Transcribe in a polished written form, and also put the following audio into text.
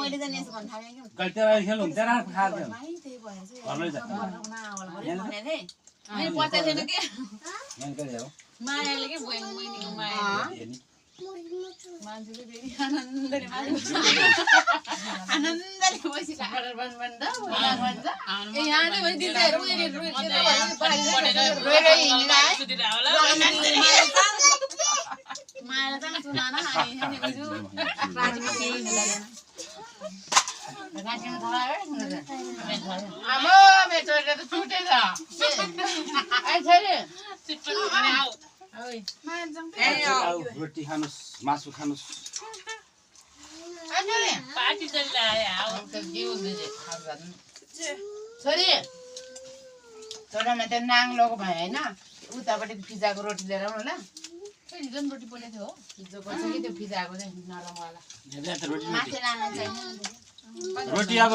मैले त नेस भन्न थाले के गल्तीले खेल्नु हुन्छ ना खा दे भाइ त्यही भएर चाहिँ घरमै जा भने थिए मैले पत्ता थिएन के यहाँ के हो मायाले के भयो मैनीको माया मान्छेले फेरि आनन्दले बसिरहेको भन्छ ए यहाँ चाहिँ भने दिदीहरू मायालाई त सुनान आमा मेरो छोरीले त छुटेछ रोटी खानुस् मासु खानुस् पार्टी छोरी छोरामा त नाङ लगो भयो होइन उतापट्टि फिजाको रोटी लिएर आउनु ल हिजो रोटी पोलेको थियो हो हिजोको छ कि त्यो फिजाको चाहिँ नरमवाला रोटी माथि लान चाहिने रोटी अब